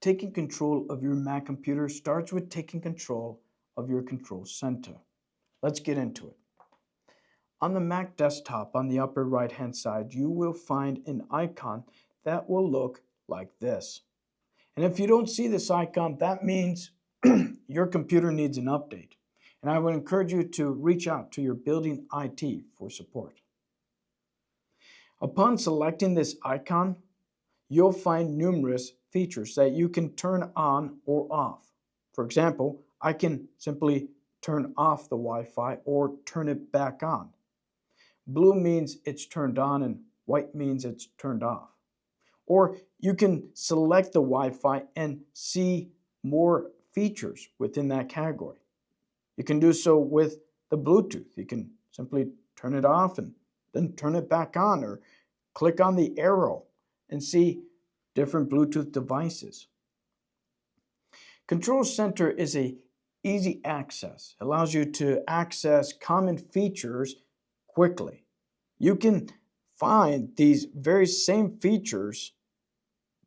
Taking control of your Mac computer starts with taking control of your control center. Let's get into it. On the Mac desktop on the upper right hand side, you will find an icon that will look like this. And if you don't see this icon, that means your computer needs an update. And I would encourage you to reach out to your building IT for support. Upon selecting this icon, you'll find numerous features that you can turn on or off. For example, I can simply turn off the Wi-Fi or turn it back on. Blue means it's turned on and white means it's turned off. Or you can select the Wi-Fi and see more features within that category. You can do so with the Bluetooth. You can simply turn it off and then turn it back on, or click on the arrow and see different Bluetooth devices. Control Center is a easy access. It allows you to access common features quickly. You can find these very same features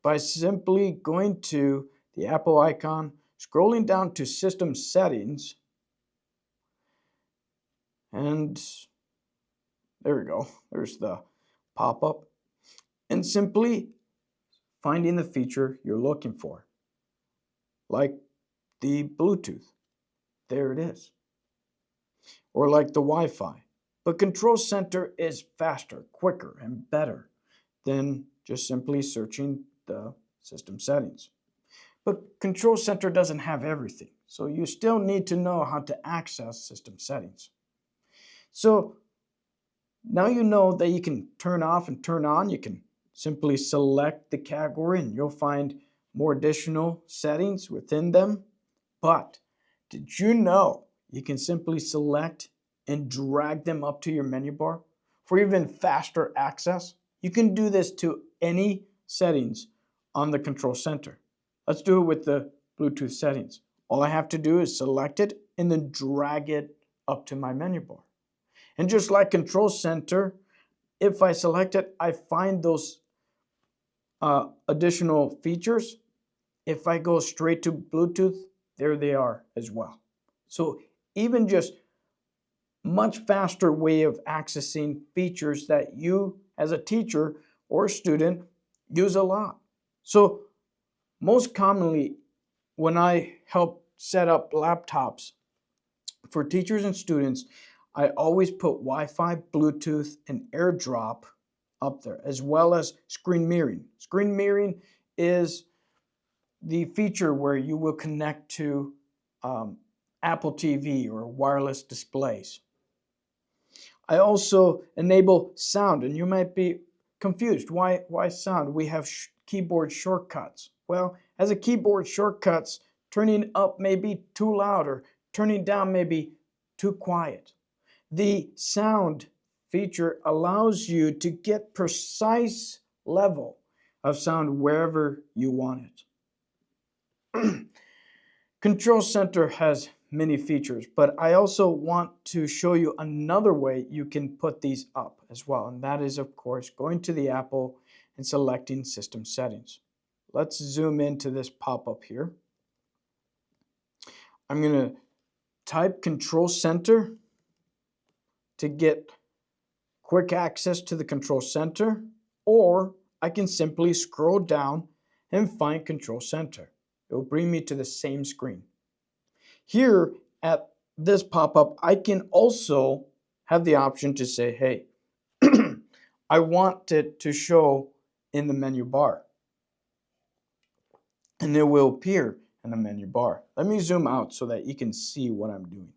by simply going to the Apple icon, scrolling down to System Settings, and there we go. There's the pop-up, and simply finding the feature you're looking for, like the Bluetooth. There it is. Or like the Wi-Fi. But Control Center is faster, quicker, and better than just simply searching the system settings. But Control Center doesn't have everything, so you still need to know how to access system settings. So now you know that you can turn off and turn on. You can simply select the category and you'll find more additional settings within them. But did you know you can simply select and drag them up to your menu bar for even faster access? You can do this to any settings on the Control Center. Let's do it with the Bluetooth settings. All I have to do is select it and then drag it up to my menu bar. And just like Control Center, if I select it, I find those additional features. If I go straight to Bluetooth, there they are as well. So even just much faster way of accessing features that you as a teacher or student use a lot. So most commonly when I help set up laptops for teachers and students, I always put Wi-Fi, Bluetooth, and AirDrop up there, as well as screen mirroring. Screen mirroring is the feature where you will connect to Apple TV or wireless displays. I also enable sound, and you might be confused. Why sound? We have keyboard shortcuts. Well, as a keyboard shortcuts, turning up may be too loud or turning down may be too quiet. The sound feature allows you to get precise level of sound wherever you want it. Control Center has many features, but I also want to show you another way you can put these up as well, and that is, of course, going to the Apple and selecting System Settings. Let's zoom into this pop-up here. I'm going to type Control Center to get quick access to the Control Center, or I can simply scroll down and find Control Center. It will bring me to the same screen. Here at this pop-up, I can also have the option to say, hey, I want it to show in the menu bar. And it will appear in the menu bar. Let me zoom out so that you can see what I'm doing.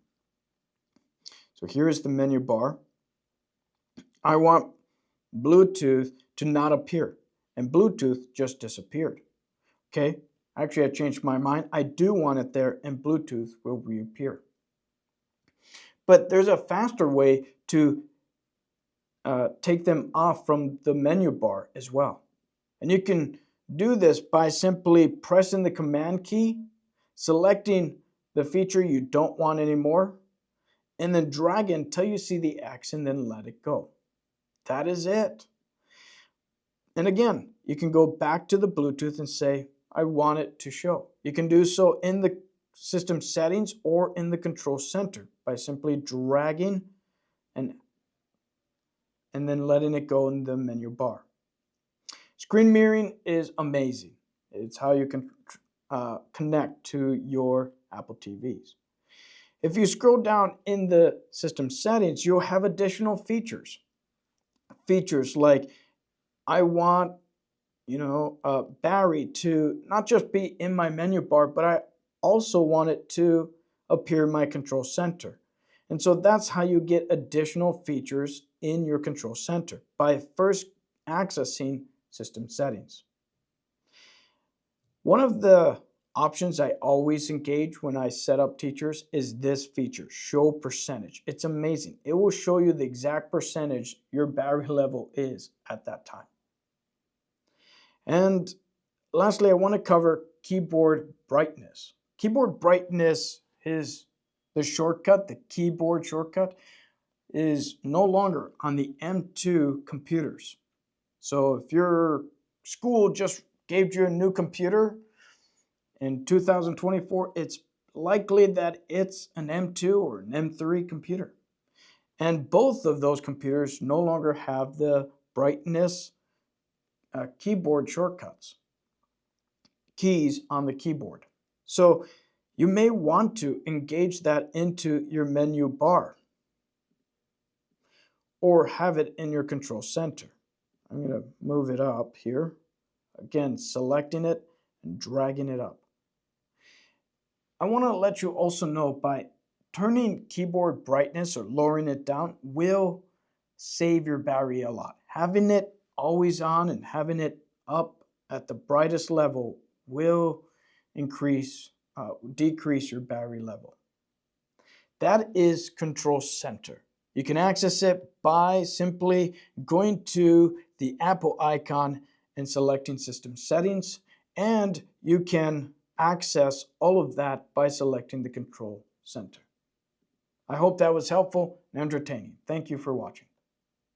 So here is the menu bar. I want Bluetooth to not appear, and Bluetooth just disappeared. Okay, actually I changed my mind. I do want it there, and Bluetooth will reappear. But there's a faster way to take them off from the menu bar as well. And you can do this by simply pressing the Command key, selecting the feature you don't want anymore, and then drag it until you see the X and then let it go. That is it. And again, you can go back to the Bluetooth and say, I want it to show. You can do so in the system settings or in the control center by simply dragging and then letting it go in the menu bar. Screen mirroring is amazing. It's how you can connect to your Apple TVs. If you scroll down in the system settings, you'll have additional features. Features like I want, Barry to not just be in my menu bar, but I also want it to appear in my control center. And so that's how you get additional features in your control center, by first accessing system settings. One of the options I always engage when I set up teachers is this feature, show percentage. It's amazing. It will show you the exact percentage your battery level is at that time. And lastly, I want to cover keyboard brightness. Keyboard brightness is the shortcut, the keyboard shortcut is no longer on the M2 computers. So if your school just gave you a new computer in 2024, it's likely that it's an M2 or an M3 computer. And both of those computers no longer have the brightness keyboard shortcuts, keys on the keyboard. So you may want to engage that into your menu bar or have it in your control center. I'm going to move it up here. Again, selecting it and dragging it up. I want to let you also know, by turning keyboard brightness or lowering it down will save your battery a lot. Having it always on and having it up at the brightest level will decrease your battery level. That is Control Center. You can access it by simply going to the Apple icon and selecting System Settings, and you can access all of that by selecting the Control Center. I hope that was helpful and entertaining. Thank you for watching.